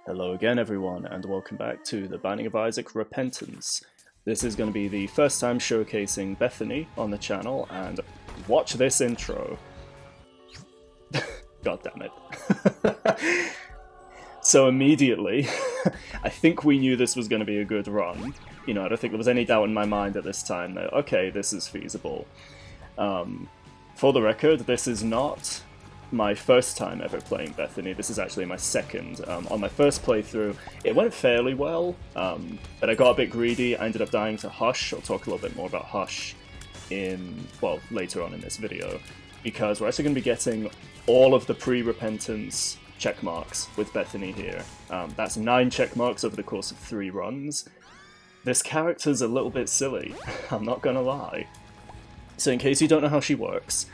Hello again, everyone, and welcome back to The Binding of Isaac Repentance. This is going to be the first time showcasing Bethany on the channel, and watch this intro. God damn it. So immediately, I think we knew this was going to be a good run. You know, I don't think there was any doubt in my mind at this time that, okay, this is feasible. For the record, this is not my first time ever playing Bethany. This is actually my second. On my first playthrough, it went fairly well, but I got a bit greedy. I ended up dying to Hush. I'll talk a little bit more about Hush later on in this video, because we're actually going to be getting all of the pre-repentance check marks with Bethany here. That's 9 check marks over the course of 3 runs. This character's a little bit silly, I'm not gonna lie. So in case you don't know how she works,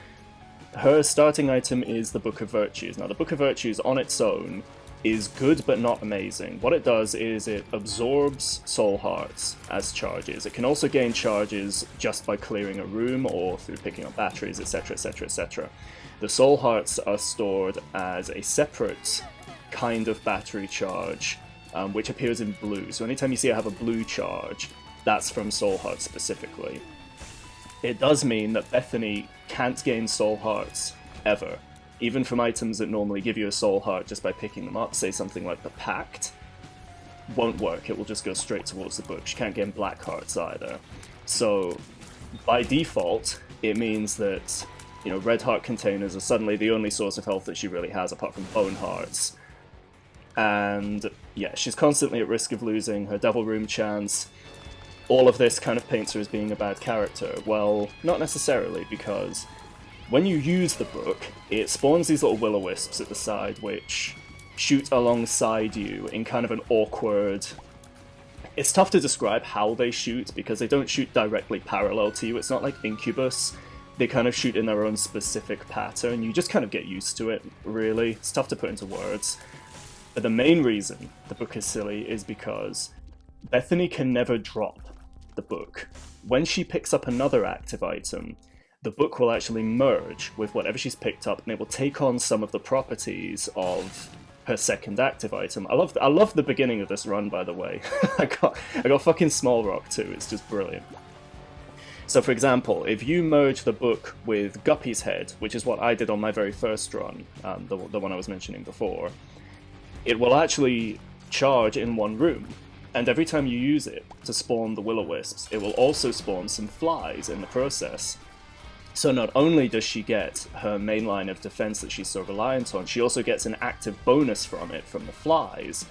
her starting item is the Book of Virtues. Now, the Book of Virtues on its own is good but not amazing. What it does is it absorbs soul hearts as charges. It can also gain charges just by clearing a room or through picking up batteries, etc, etc, etc. The soul hearts are stored as a separate kind of battery charge, which appears in blue. So anytime you see I have a blue charge, that's from soul hearts specifically. It does mean that Bethany can't gain soul hearts ever, even from items that normally give you a soul heart just by picking them up. Say something like the Pact won't work, it will just go straight towards the book. She can't gain black hearts either. So by default, it means that, you know, red heart containers are suddenly the only source of health that she really has apart from bone hearts. And yeah, she's constantly at risk of losing her Devil Room chance. All of this kind of paints her as being a bad character. Well, not necessarily, because when you use the book, it spawns these little will-o-wisps at the side which shoot alongside you in kind of an awkward... It's tough to describe how they shoot, because they don't shoot directly parallel to you. It's not like Incubus. They kind of shoot in their own specific pattern. You just kind of get used to it, really. It's tough to put into words. But the main reason the book is silly is because Bethany can never drop the book. When she picks up another active item, the book will actually merge with whatever she's picked up, and it will take on some of the properties of her second active item. I love the beginning of this run, by the way. I got fucking Small Rock too. It's just brilliant. So, for example, if you merge the book with Guppy's Head, which is what I did on my very first run, the one I was mentioning before, it will actually charge in one room. And every time you use it to spawn the will-o-wisps, it will also spawn some flies in the process. So not only does she get her main line of defense that she's so reliant on, she also gets an active bonus from it, from the flies.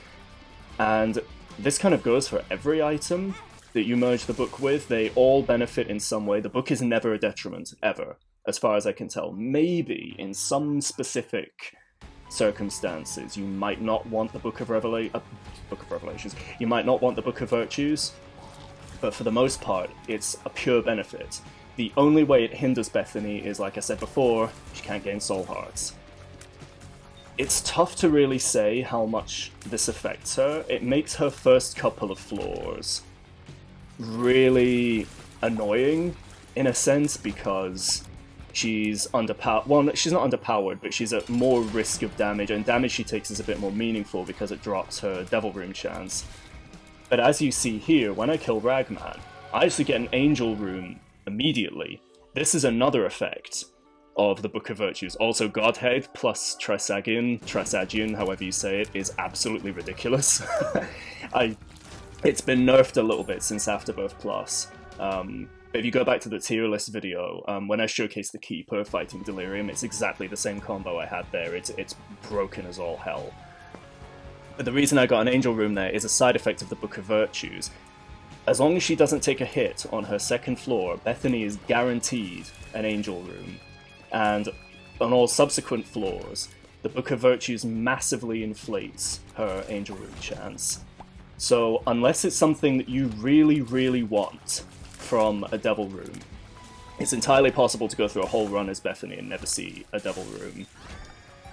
And this kind of goes for every item that you merge the book with. They all benefit in some way. The book is never a detriment, ever, as far as I can tell. Maybe in some specific circumstances you might not want the Book of Revelations. You might not want the Book of Virtues, but for the most part, it's a pure benefit. The only way it hinders Bethany is, like I said before, she can't gain soul hearts. It's tough to really say how much this affects her. It makes her first couple of floors really annoying, in a sense, because she's underpowered. Well, she's not underpowered, but she's at more risk of damage, and damage she takes is a bit more meaningful because it drops her Devil Room chance. But as you see here, when I kill Ragman, I actually get an Angel Room immediately. This is another effect of the Book of Virtues. Also, Godhead plus Trisagion, however you say it, is absolutely ridiculous. It's been nerfed a little bit since Afterbirth Plus. But if you go back to the tier list video, when I showcased the Keeper fighting Delirium, it's exactly the same combo I had there. It's broken as all hell. But the reason I got an Angel Room there is a side effect of the Book of Virtues. As long as she doesn't take a hit on her second floor, Bethany is guaranteed an Angel Room. And on all subsequent floors, the Book of Virtues massively inflates her Angel Room chance. So unless it's something that you really, really want from a Devil Room, it's entirely possible to go through a whole run as Bethany and never see a Devil Room.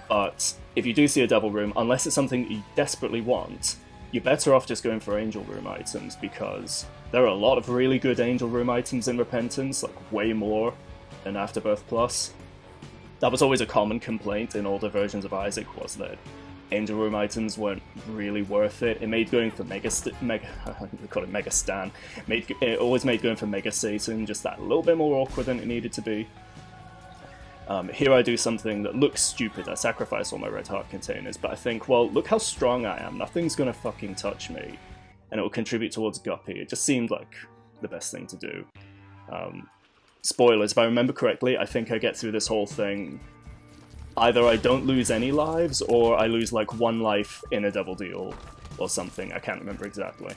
But if you do see a Devil Room, unless it's something that you desperately want, you're better off just going for Angel Room items, because there are a lot of really good Angel Room items in Repentance, like way more than Afterbirth Plus. That was always a common complaint in older versions of Isaac, was that Angel Room items weren't really worth it. It made going for we call it Mega Stan. It always made going for Mega Satan just that little bit more awkward than it needed to be. Here I do something that looks stupid. I sacrifice all my red heart containers, but I think, well, look how strong I am. Nothing's gonna fucking touch me, and it will contribute towards Guppy. It just seemed like the best thing to do. Spoilers, if I remember correctly, I think I get through this whole thing. Either I don't lose any lives, or I lose like 1 life in a double deal, or something. I can't remember exactly.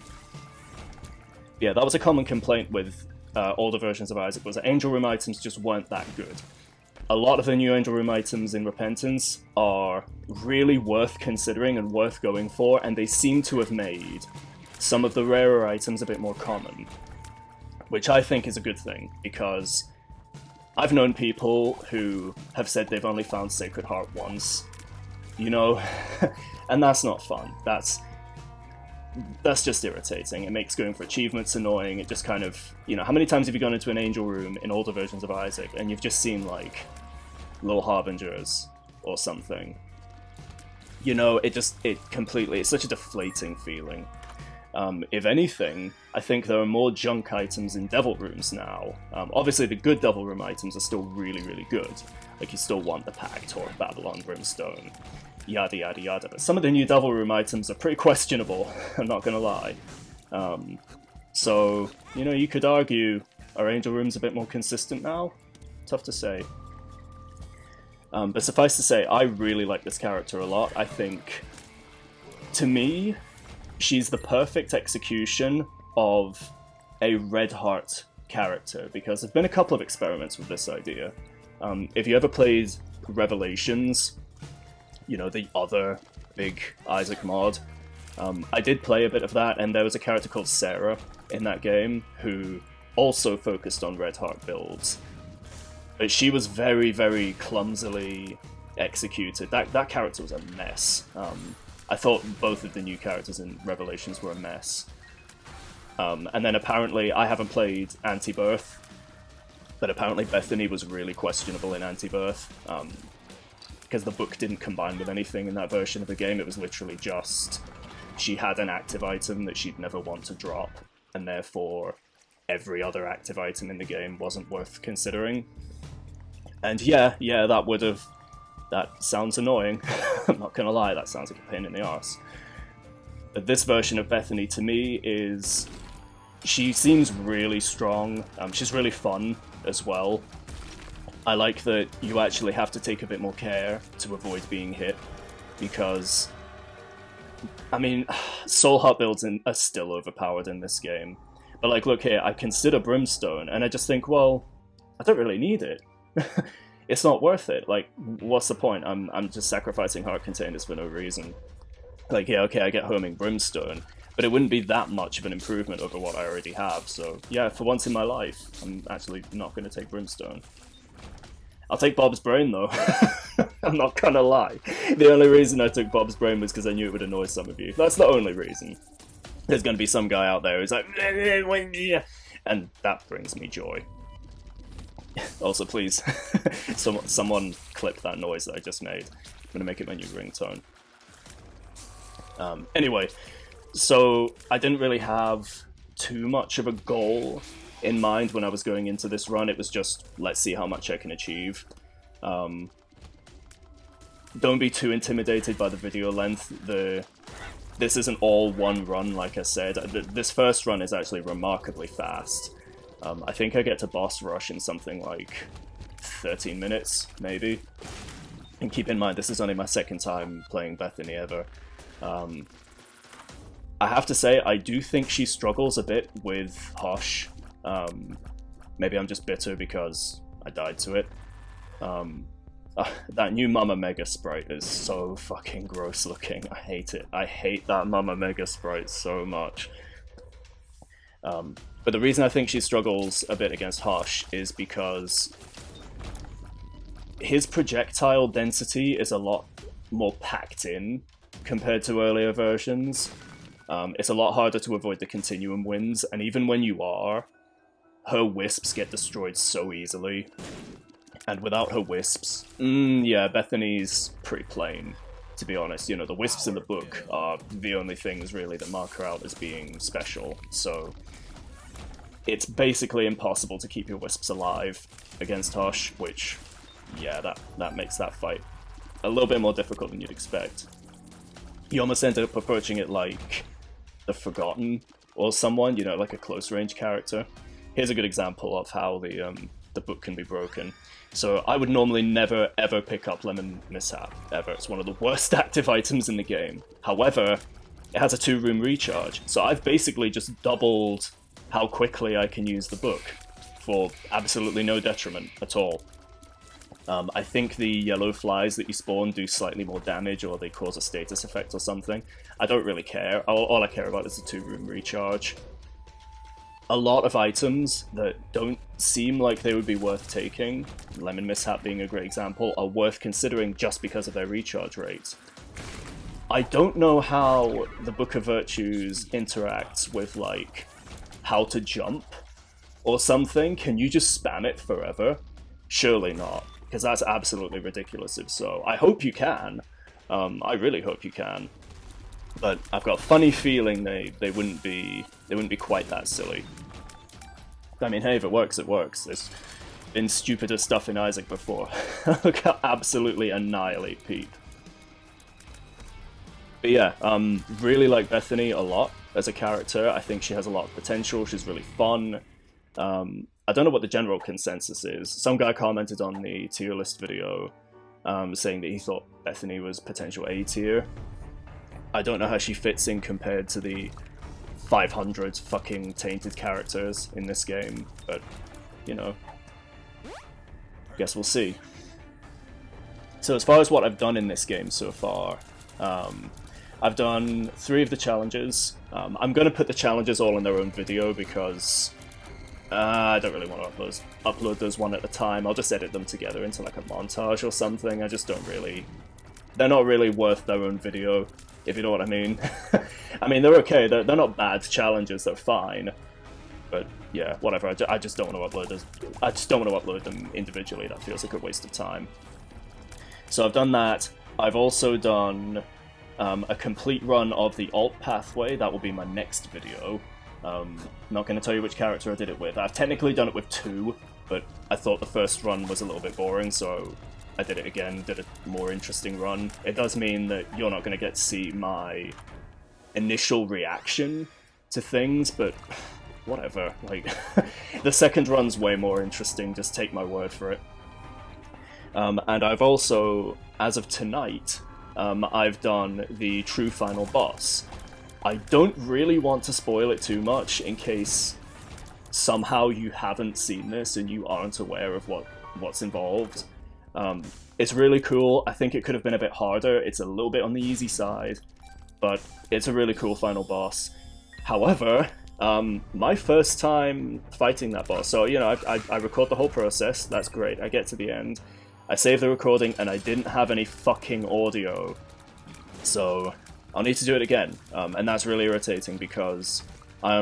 Yeah, that was a common complaint with older versions of Isaac, was that Angel Room items just weren't that good. A lot of the new Angel Room items in Repentance are really worth considering and worth going for, and they seem to have made some of the rarer items a bit more common. Which I think is a good thing, because I've known people who have said they've only found Sacred Heart once, you know, and that's not fun. That's just irritating. It makes going for achievements annoying. It just kind of, you know, how many times have you gone into an Angel Room in older versions of Isaac and you've just seen, like, little harbingers or something? You know, it's such a deflating feeling. If anything, I think there are more junk items in Devil Rooms now. Obviously, the good Devil Room items are still really, really good. Like, you still want the Pact or Babylon Brimstone, yada yada yada. But some of the new Devil Room items are pretty questionable, I'm not gonna lie. So, you know, you could argue, are Angel Rooms a bit more consistent now? Tough to say. But suffice to say, I really like this character a lot. I think, to me, she's the perfect execution of a Red Heart character, because there've been a couple of experiments with this idea. If you ever played Revelations, you know, the other big Isaac mod, I did play a bit of that, and there was a character called Sarah in that game who also focused on Red Heart builds. But she was very, very clumsily executed. That character was a mess. I thought both of the new characters in Revelations were a mess. And then apparently, I haven't played Anti-Birth, but apparently Bethany was really questionable in Anti-Birth, because the book didn't combine with anything in that version of the game. It was literally just, she had an active item that she'd never want to drop, and therefore every other active item in the game wasn't worth considering. And yeah, that sounds annoying. I'm not gonna lie, that sounds like a pain in the arse. But this version of Bethany, to me, she seems really strong. She's really fun as well. I like that you actually have to take a bit more care to avoid being hit, because, I mean, Soul Heart builds are still overpowered in this game. But like, look here, I consider Brimstone, and I just think, well, I don't really need it. It's not worth it. Like, what's the point? I'm just sacrificing heart containers for no reason. Like, yeah, okay, I get homing Brimstone, but it wouldn't be that much of an improvement over what I already have, so yeah, for once in my life, I'm actually not going to take Brimstone. I'll take Bob's Brain, though. I'm not gonna lie. The only reason I took Bob's Brain was because I knew it would annoy some of you. That's the only reason. There's going to be some guy out there who's like, and that brings me joy. Also, please, someone clip that noise that I just made. I'm going to make it my new ringtone. Anyway, so I didn't really have too much of a goal in mind when I was going into this run. It was just, let's see how much I can achieve. Don't be too intimidated by the video length. This isn't all one run, like I said. This first run is actually remarkably fast. I think I get to boss rush in something like 13 minutes, maybe. And keep in mind, this is only my second time playing Bethany ever. I have to say, I do think she struggles a bit with Hush. Maybe I'm just bitter because I died to it. That new Mama Mega sprite is so fucking gross looking. I hate it. I hate that Mama Mega sprite so much. But the reason I think she struggles a bit against Hush is because his projectile density is a lot more packed in compared to earlier versions. It's a lot harder to avoid the continuum winds, and even when you are, her wisps get destroyed so easily. And without her wisps, yeah, Bethany's pretty plain, to be honest. You know, the wisps in the book are the only things really that mark her out as being special, so it's basically impossible to keep your wisps alive against Hush, which, yeah, that makes that fight a little bit more difficult than you'd expect. You almost end up approaching it like the Forgotten or someone, you know, like a close-range character. Here's a good example of how the book can be broken. So I would normally never ever pick up Lemon Mishap, ever. It's one of the worst active items in the game. However, it has a 2-room recharge, so I've basically just doubled how quickly I can use the book for absolutely no detriment at all. I think the yellow flies that you spawn do slightly more damage, or they cause a status effect or something. I don't really care. All I care about is the 2-room recharge. A lot of items that don't seem like they would be worth taking, Lemon Mishap being a great example, are worth considering just because of their recharge rate. I don't know how the Book of Virtues interacts with, like, how to jump or something. Can you just spam it forever? Surely not, because that's absolutely ridiculous if so. I hope you can. I really hope you can. But I've got a funny feeling they wouldn't be quite that silly. I mean, hey, if it works, it works. There's been stupider stuff in Isaac before. Look how absolutely annihilate Peep. But yeah, really like Bethany a lot as a character. I think she has a lot of potential. She's really fun. I don't know what the general consensus is. Some guy commented on the tier list video saying that he thought Bethany was potential A tier. I don't know how she fits in compared to the 500 fucking tainted characters in this game, but, you know, guess we'll see. So as far as what I've done in this game so far, I've done 3 of the challenges. I'm going to put the challenges all in their own video because I don't really want to upload those one at a time. I'll just edit them together into like a montage or something. I just don't really... They're not really worth their own video, if you know what I mean. I mean, they're okay. They're not bad challenges. They're fine. But yeah, whatever. I just don't want to upload those. I just don't want to upload them individually. That feels like a waste of time. So I've done that. I've also done a complete run of the alt pathway. That will be my next video. Not going to tell you which character I did it with. I've technically done it with 2, but I thought the first run was a little bit boring, so I did it again, did a more interesting run. It does mean that you're not going to get to see my initial reaction to things, but whatever. Like, the second run's way more interesting, just take my word for it. And I've also, as of tonight, I've done the true final boss. I don't really want to spoil it too much in case somehow you haven't seen this and you aren't aware of what's involved. It's really cool. I think it could have been a bit harder. It's a little bit on the easy side, but it's a really cool final boss. However, my first time fighting that boss, so, you know, I record the whole process, that's great, I get to the end, I save the recording, and I didn't have any fucking audio, so I'll need to do it again, and that's really irritating because I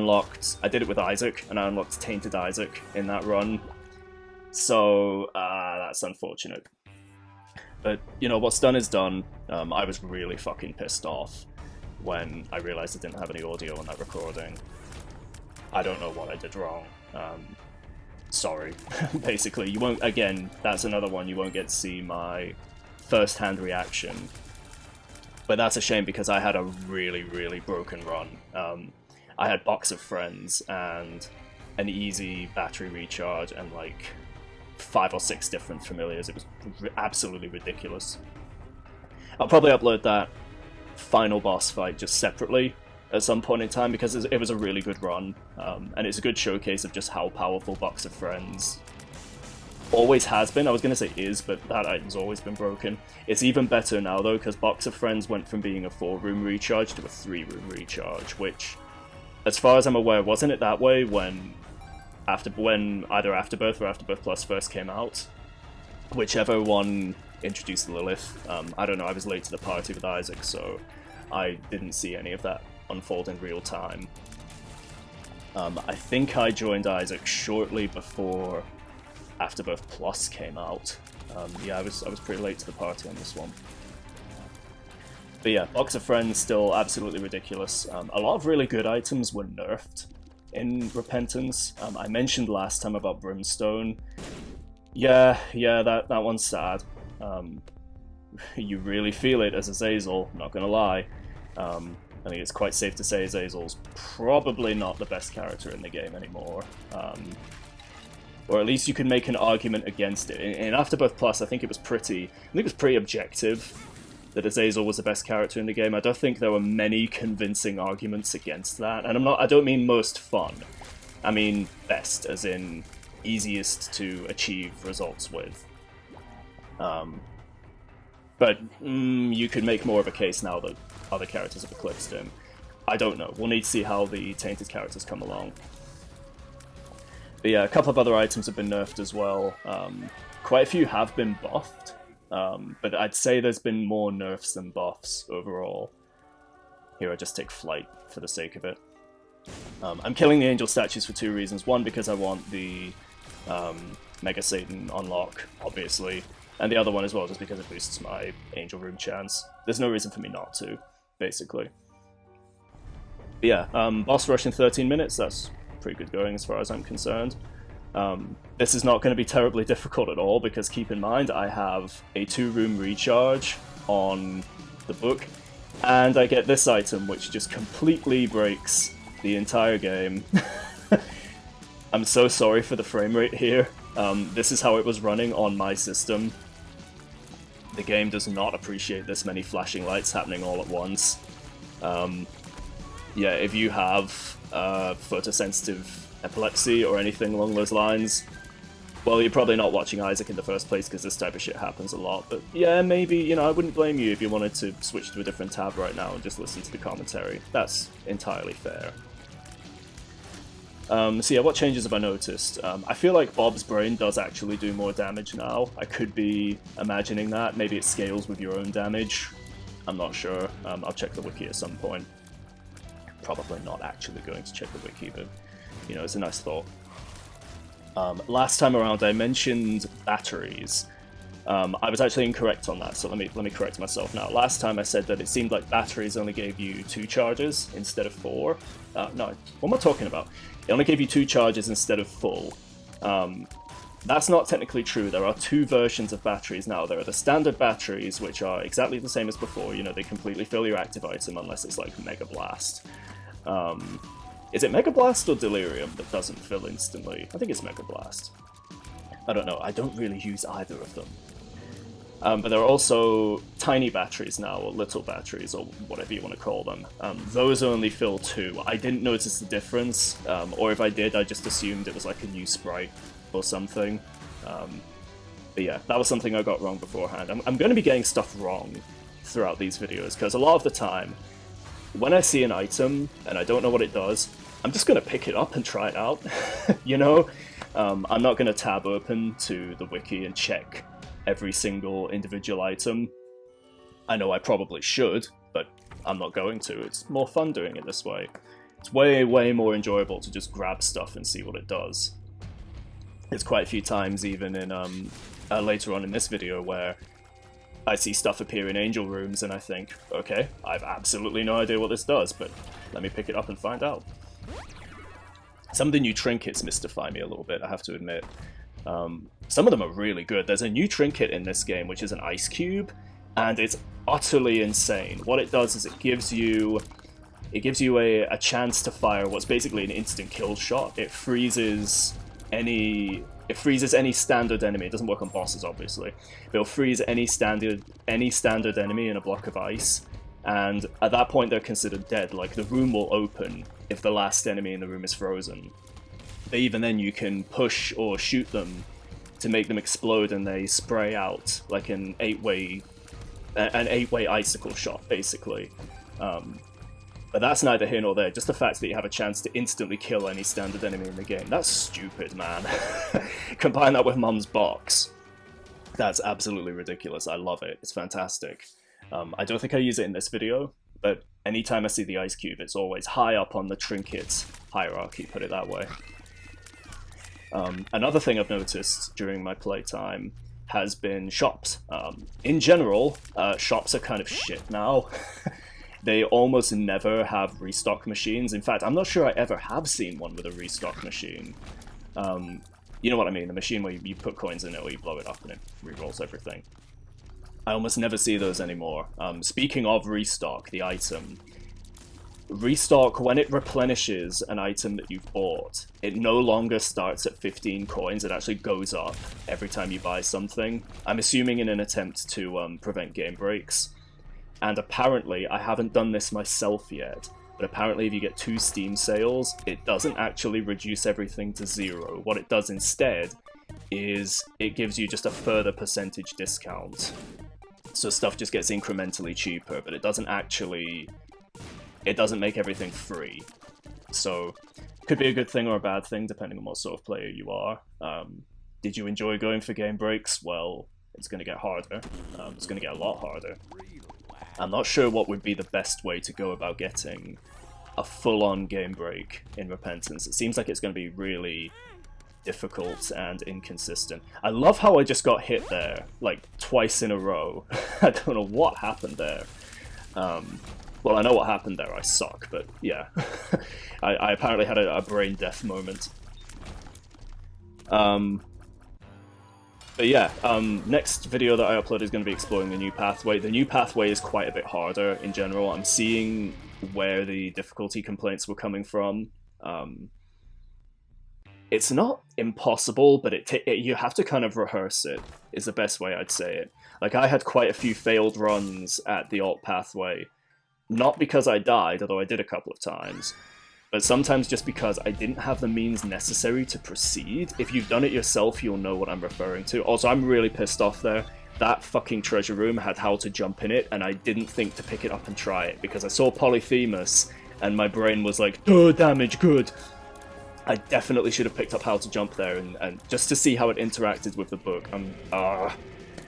did it with Isaac, and I unlocked Tainted Isaac in that run, so that's unfortunate. But, you know, what's done is done. I was really fucking pissed off when I realized I didn't have any audio on that recording. I don't know what I did wrong. Sorry. Basically, you won't, again, that's another one, you won't get to see my first-hand reaction. But that's a shame because I had a really, really broken run. I had Box of Friends and an easy battery recharge and like 5 or 6 different familiars. It was absolutely ridiculous. I'll probably upload that final boss fight just separately at some point in time because it was a really good run, and it's a good showcase of just how powerful Box of Friends always has been. I was going to say is, but that item's always been broken. It's even better now though because Box of Friends went from being a 4-room recharge to a 3-room recharge, which, as far as I'm aware, wasn't it that way when either Afterbirth or Afterbirth Plus first came out? Whichever one introduced Lilith. I don't know, I was late to the party with Isaac, so I didn't see any of that unfold in real time. I think I joined Isaac shortly before Afterbirth Plus came out. Yeah, I was pretty late to the party on this one. But yeah, Box of Friends still absolutely ridiculous. A lot of really good items were nerfed in Repentance. I mentioned last time about Brimstone. Yeah, that one's sad. You really feel it as Azazel, not gonna lie. I think it's quite safe to say Azazel's probably not the best character in the game anymore. Or at least you can make an argument against it. In Afterbirth Plus, I think it was pretty objective that Azazel was the best character in the game. I don't think there were many convincing arguments against that. And I don't mean most fun. I mean best, as in easiest to achieve results with. But you could make more of a case now that other characters have eclipsed him. I don't know. We'll need to see how the Tainted characters come along. But yeah, a couple of other items have been nerfed as well. Quite a few have been buffed, but I'd say there's been more nerfs than buffs overall. Here I just take Flight for the sake of it. I'm killing the Angel statues for two reasons. One, because I want the Mega Satan unlock, obviously. And the other one as well, just because it boosts my Angel Room chance. There's no reason for me not to, basically. But yeah, boss rush in 13 minutes, that's pretty good going as far as I'm concerned. This is not going to be terribly difficult at all, because keep in mind, I have a 2-room recharge on the book, and I get this item, which just completely breaks the entire game. I'm so sorry for the frame rate here. This is how it was running on my system. The game does not appreciate this many flashing lights happening all at once. Yeah, if you have photosensitive epilepsy or anything along those lines, well, you're probably not watching Isaac in the first place, because this type of shit happens a lot. But yeah, maybe, you know, I wouldn't blame you if you wanted to switch to a different tab right now and just listen to the commentary. That's entirely fair. So yeah, what changes have I noticed? I feel like Bob's brain does actually do more damage now. I could be imagining that. Maybe it scales with your own damage. I'm not sure. I'll check the wiki at some point. Probably not actually going to check the wiki, but, you know, it's a nice thought. Last time around I mentioned batteries. I was actually incorrect on that, so let me correct myself now. Last time I said that it seemed like batteries only gave you 2 charges instead of 4. No, what am I talking about? It only gave you 2 charges instead of full. That's not technically true. There are 2 versions of batteries now. There are the standard batteries, which are exactly the same as before. You know, they completely fill your active item unless it's like Mega Blast. Is it Mega Blast or Delirium that doesn't fill instantly? I think it's Mega Blast. I don't know. I don't really use either of them. But there are also tiny batteries now, or little batteries, or whatever you want to call them. Those only fill 2. I didn't notice the difference, or if I did, I just assumed it was like a new sprite or something. But yeah, that was something I got wrong beforehand. I'm going to be getting stuff wrong throughout these videos, because a lot of the time, when I see an item and I don't know what it does, I'm just going to pick it up and try it out, you know? I'm not going to tab open to the wiki and check every single individual item. I know I probably should, but I'm not going to. It's more fun doing it this way. It's way, way more enjoyable to just grab stuff and see what it does. There's quite a few times, even in later on in this video, where I see stuff appear in angel rooms and I think, okay, I've absolutely no idea what this does, but let me pick it up and find out. Some of the new trinkets mystify me a little bit, I have to admit. Some of them are really good. There's a new trinket in this game, which is an ice cube, and it's utterly insane. What it does is it gives you a chance to fire what's basically an instant kill shot. It freezes any standard enemy. It doesn't work on bosses, obviously. But it'll freeze any standard enemy in a block of ice, and at that point they're considered dead. Like, the room will open if the last enemy in the room is frozen. But even then, you can push or shoot them to make them explode, and they spray out like an 8-way icicle shot, basically. But that's neither here nor there. Just the fact that you have a chance to instantly kill any standard enemy in the game. That's stupid, man. Combine that with Mum's box. That's absolutely ridiculous. I love it. It's fantastic. I don't think I use it in this video, but anytime I see the ice cube, it's always high up on the trinket hierarchy, put it that way. Another thing I've noticed during my playtime has been shops. In general, shops are kind of shit now. They almost never have restock machines. In fact, I'm not sure I ever have seen one with a restock machine. You know what I mean, the machine where you put coins in it or you blow it up and it re-rolls everything. I almost never see those anymore. Speaking of restock, the item. Restock, when it replenishes an item that you've bought, it no longer starts at 15 coins, it actually goes up every time you buy something. I'm assuming in an attempt to prevent game breaks. And apparently, I haven't done this myself yet, but apparently if you get 2 Steam sales, it doesn't actually reduce everything to 0. What it does instead is it gives you just a further percentage discount. So stuff just gets incrementally cheaper, but it doesn't make everything free. So, could be a good thing or a bad thing, depending on what sort of player you are. Did you enjoy going for game breaks? Well, it's going to get harder. It's going to get a lot harder. I'm not sure what would be the best way to go about getting a full-on game break in Repentance. It seems like it's going to be really difficult and inconsistent. I love how I just got hit there, like, twice in a row. I don't know what happened there. Well, I know what happened there, I suck, but yeah. I apparently had a brain death moment. But yeah, next video that I upload is going to be exploring the new pathway. The new pathway is quite a bit harder in general. I'm seeing where the difficulty complaints were coming from. It's not impossible, but you have to kind of rehearse it, is the best way I'd say it. Like, I had quite a few failed runs at the alt pathway. Not because I died, although I did a couple of times, but sometimes just because I didn't have the means necessary to proceed. If you've done it yourself, you'll know what I'm referring to. Also, I'm really pissed off there. That fucking treasure room had how to jump in it, and I didn't think to pick it up and try it, because I saw Polyphemus, and my brain was like, duh, damage, good. I definitely should have picked up how to jump there, and just to see how it interacted with the book. I'm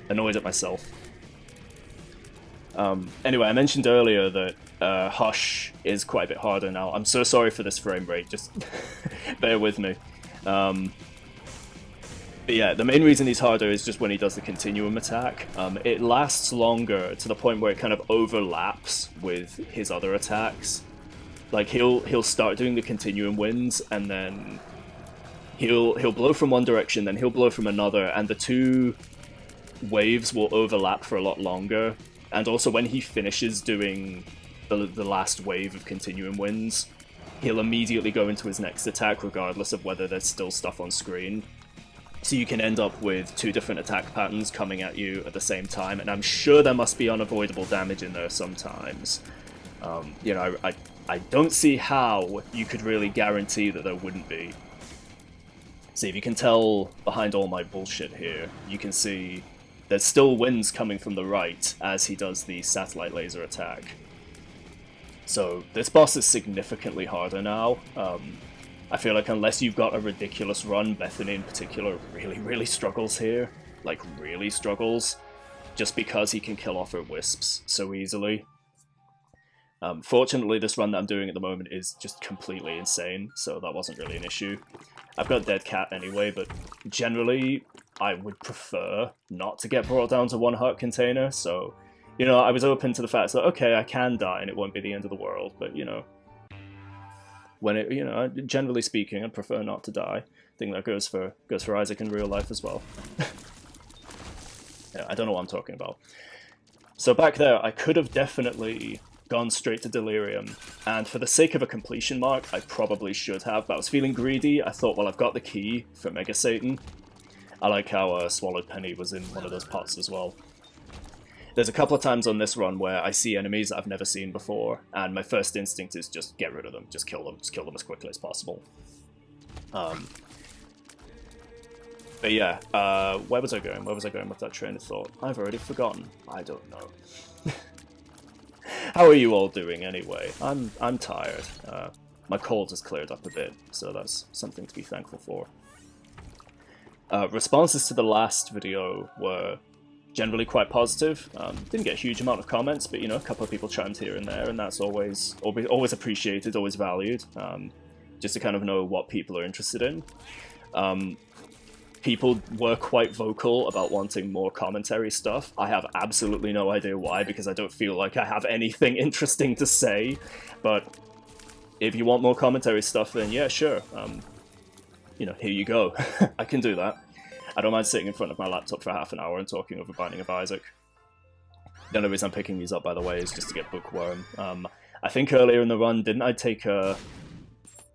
annoyed at myself. Anyway, I mentioned earlier that Hush is quite a bit harder now. I'm so sorry for this frame rate, just bear with me. But yeah, the main reason he's harder is just when he does the continuum attack. It lasts longer to the point where it kind of overlaps with his other attacks. Like, he'll start doing the continuum winds, and then he'll blow from one direction, then he'll blow from another, and the two waves will overlap for a lot longer. And also, when he finishes doing the last wave of continuum winds, he'll immediately go into his next attack, regardless of whether there's still stuff on screen. So you can end up with 2 different attack patterns coming at you at the same time, and I'm sure there must be unavoidable damage in there sometimes. You know, I don't see how you could really guarantee that there wouldn't be. See, if you can tell behind all my bullshit here, you can see there's still winds coming from the right as he does the satellite laser attack. So this boss is significantly harder now. I feel like unless you've got a ridiculous run, Bethany in particular really struggles here. Like, really struggles. Just because he can kill off her wisps so easily. Fortunately, this run that I'm doing at the moment is just completely insane, so that wasn't really an issue. I've got Dead Cat anyway, but generally, I would prefer not to get brought down to 1 heart container, so, you know, I was open to the fact that, okay, I can die and it won't be the end of the world, but, you know, when it, you know, generally speaking, I'd prefer not to die. I think that goes for Isaac in real life as well. Yeah, I don't know what I'm talking about. So back there, I could have definitely gone straight to Delirium, and for the sake of a completion mark, I probably should have, but I was feeling greedy. I thought, well, I've got the key for Mega Satan. I like how Swallowed Penny was in one of those pots as well. There's a couple of times on this run where I see enemies that I've never seen before, and my first instinct is just get rid of them, just kill them as quickly as possible. But yeah, where was I going? Where was I going with that train of thought? I've already forgotten. I don't know. How are you all doing anyway? I'm tired. My cold has cleared up a bit, so that's something to be thankful for. Responses to the last video were generally quite positive. Didn't get a huge amount of comments, but you know, a couple of people chimed here and there, and that's always appreciated, always valued. Just to kind of know what people are interested in. people were quite vocal about wanting more commentary stuff. I have absolutely no idea why, because I don't feel like I have anything interesting to say. But if you want more commentary stuff, then yeah, sure. You know, here you go. I can do that. I don't mind sitting in front of my laptop for half an hour and talking over Binding of Isaac. The only reason I'm picking these up, by the way, is just to get Bookworm. I think earlier in the run, didn't I take a...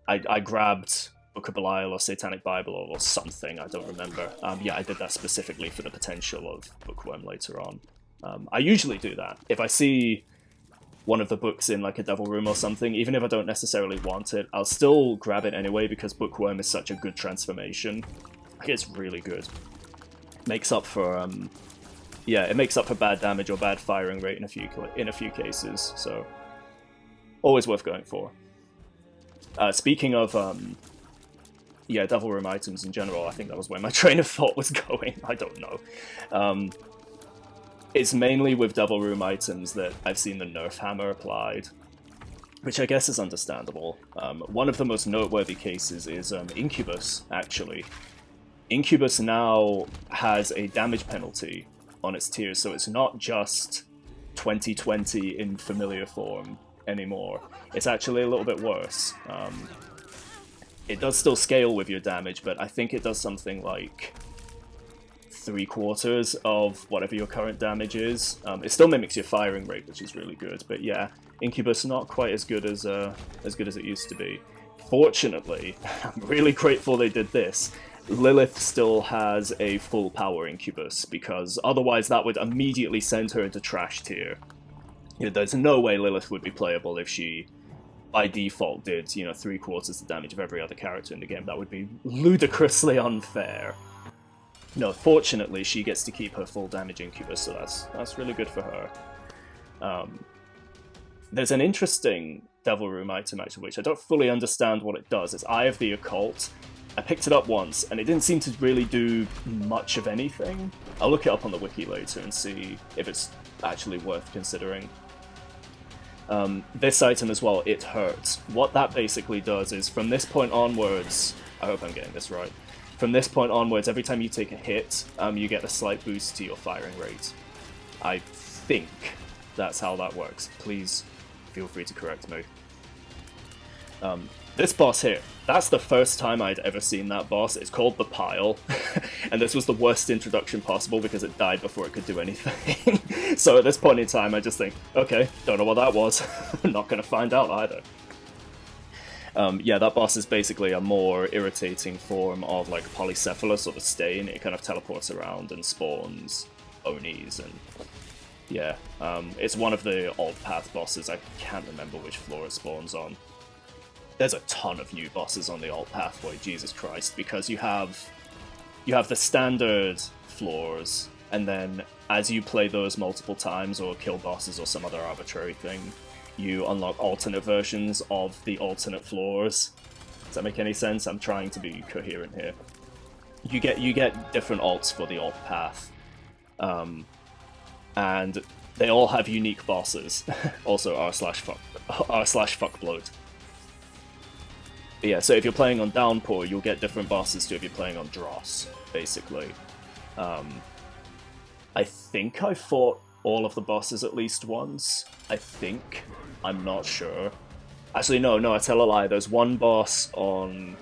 I grabbed Book of Belial or Satanic Bible or something, I don't remember. Yeah, I did that specifically for the potential of Bookworm later on. I usually do that. If I see one of the books in like a Devil Room or something, even if I don't necessarily want it, I'll still grab it anyway because Bookworm is such a good transformation. It's really good. Makes up for yeah, it makes up for bad damage or bad firing rate in a few cases. So always worth going for. Speaking of yeah, Devil Room items in general, I think that was where my train of thought was going. I don't know. It's mainly with Devil Room items that I've seen the Nerf Hammer applied, which I guess is understandable. One of the most noteworthy cases is Incubus, actually. Incubus now has a damage penalty on its tiers, so it's not just 2020 in familiar form anymore. It's actually a little bit worse. It does still scale with your damage, but I think it does something like 3/4 of whatever your current damage is. It still mimics your firing rate, which is really good, but yeah, Incubus not quite as good as it used to be. Fortunately, I'm really grateful they did this. Lilith still has a full power Incubus, because otherwise that would immediately send her into trash tier. You know, there's no way Lilith would be playable if she, by default, did, you know, 3/4 the damage of every other character in the game. That would be ludicrously unfair. No, fortunately, she gets to keep her full damage Incubus, so that's really good for her. There's an interesting Devil Room item, actually, which I don't fully understand what it does. It's Eye of the Occult. I picked it up once, and it didn't seem to really do much of anything. I'll look it up on the wiki later and see if it's actually worth considering. This item as well, It Hurts. What that basically does is, from this point onwards... I hope I'm getting this right. From this point onwards, every time you take a hit, you get a slight boost to your firing rate. I think that's how that works. Please feel free to correct me. This boss here, that's the first time I'd ever seen that boss. It's called The Pile, and this was the worst introduction possible because it died before it could do anything. So at this point in time, I just think, okay, don't know what that was. I'm not going to find out either. Yeah, that boss is basically a more irritating form of like Polycephalus or the Stain. It kind of teleports around and spawns Onis, and yeah, it's one of the Alt Path bosses. I can't remember which floor it spawns on. There's a ton of new bosses on the Alt Pathway, Jesus Christ, because you have the standard floors, and then as you play those multiple times or kill bosses or some other arbitrary thing, you unlock alternate versions of the alternate floors. Does that make any sense? I'm trying to be coherent here. You get different alts for the Alt Path, and they all have unique bosses. Also r/fuckbloat. Yeah, so if you're playing on Downpour, you'll get different bosses to if you're playing on Dross, basically. I think I fought all of the bosses at least once. I think. I'm not sure. Actually, no, I tell a lie. There's one boss on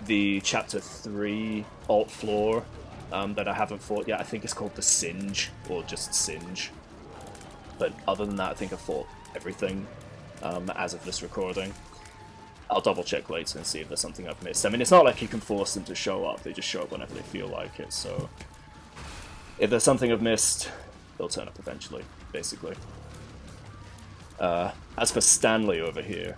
the Chapter 3 alt floor that I haven't fought yet. I think it's called the Singe, or just Singe. But other than that, I think I fought everything as of this recording. I'll double check later and see if there's something I've missed. I mean, it's not like you can force them to show up, they just show up whenever they feel like it, so... If there's something I've missed, they'll turn up eventually, basically. As for Stanley over here,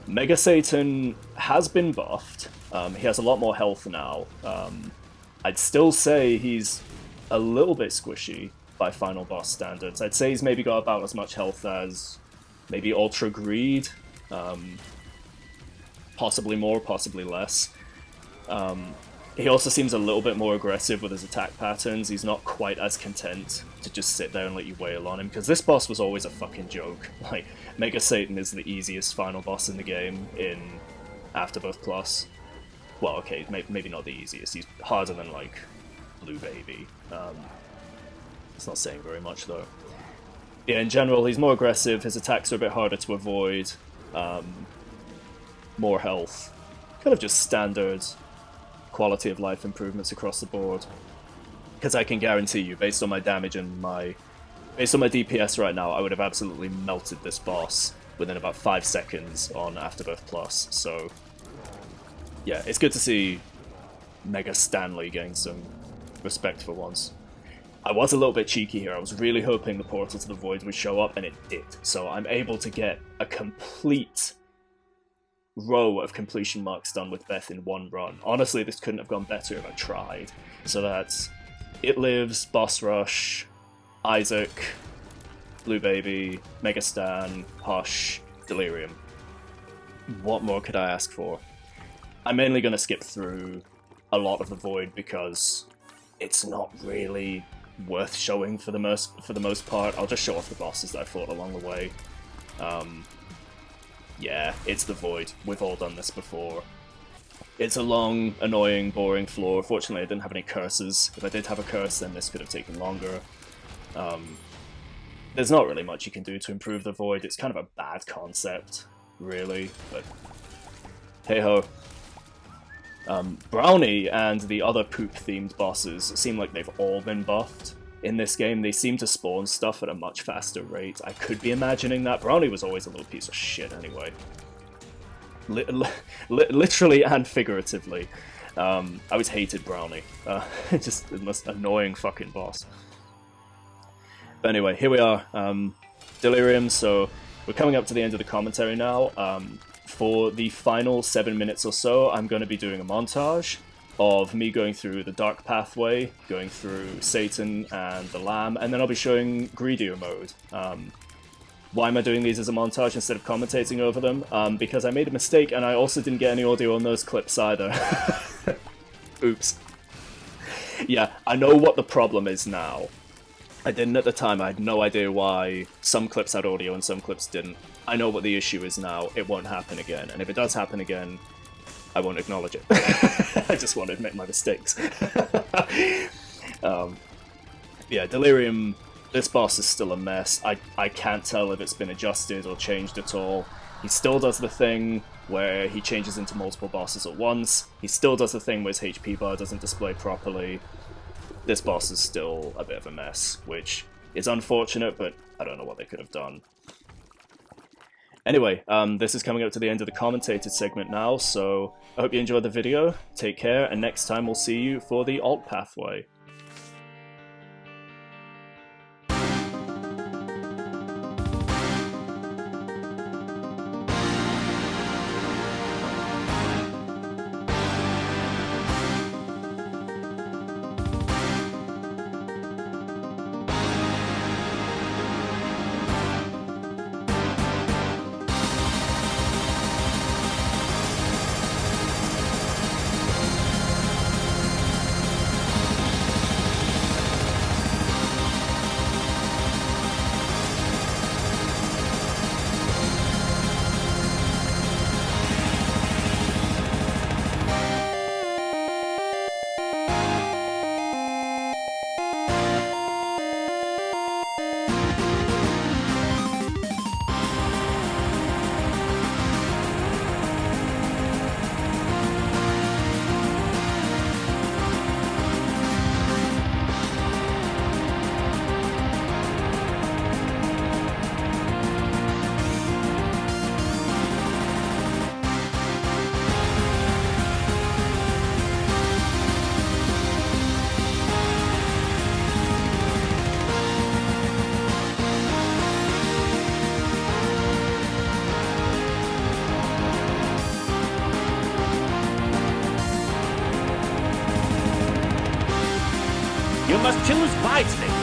Mega Satan has been buffed. He has a lot more health now. I'd still say he's a little bit squishy by final boss standards. I'd say he's maybe got about as much health as maybe Ultra Greed. Possibly more, possibly less. He also seems a little bit more aggressive with his attack patterns. He's not quite as content to just sit there and let you wail on him, because this boss was always a fucking joke. Like, Mega Satan is the easiest final boss in the game in Afterbirth Plus. well, okay, maybe not the easiest. He's harder than, like, Blue Baby. It's not saying very much, though. Yeah, in general, he's more aggressive, his attacks are a bit harder to avoid, more health. Kind of just standard quality of life improvements across the board. Because I can guarantee you, based on my damage and based on my DPS right now, I would have absolutely melted this boss within about 5 seconds on Afterbirth Plus, so yeah, it's good to see Mega Stanley getting some respect for once. I was a little bit cheeky here, I was really hoping the Portal to the Void would show up, and it did, so I'm able to get a complete row of completion marks done with Beth in one run. Honestly, this couldn't have gone better if I tried. So that's It Lives, Boss Rush, Isaac, Blue Baby, Mega Stan, Hush, Delirium. What more could I ask for? I'm mainly going to skip through a lot of the Void because it's not really worth showing for the most part. I'll just show off the bosses that I fought along the way. Yeah, it's the Void. We've all done this before. It's a long, annoying, boring floor. Fortunately, I didn't have any curses. If I did have a curse, then this could have taken longer. There's not really much you can do to improve the Void. It's kind of a bad concept, really, but hey-ho. Brownie and the other poop-themed bosses seem like they've all been buffed. In this game, they seem to spawn stuff at a much faster rate. I could be imagining that. Brownie was always a little piece of shit anyway. Literally and figuratively. I always hated Brownie. Just the most annoying fucking boss. But anyway, here we are. Delirium, so we're coming up to the end of the commentary now. For the final 7 minutes or so, I'm going to be doing a montage of me going through the Dark Pathway, going through Satan and the Lamb, and then I'll be showing Greedier Mode. Why am I doing these as a montage instead of commentating over them? Because I made a mistake and I also didn't get any audio on those clips either. Oops. Yeah, I know what the problem is now. I didn't at the time, I had no idea why some clips had audio and some clips didn't. I know what the issue is now, it won't happen again, and if it does happen again, I won't acknowledge it. I just want to admit my mistakes. Yeah, Delirium, this boss is still a mess. I can't tell if it's been adjusted or changed at all. He still does the thing where he changes into multiple bosses at once. He still does the thing where his HP bar doesn't display properly. This boss is still a bit of a mess, which is unfortunate, but I don't know what they could have done. Anyway, this is coming up to the end of the commentated segment now, so I hope you enjoyed the video, take care, and next time we'll see you for the alt pathway. You must choose wisely.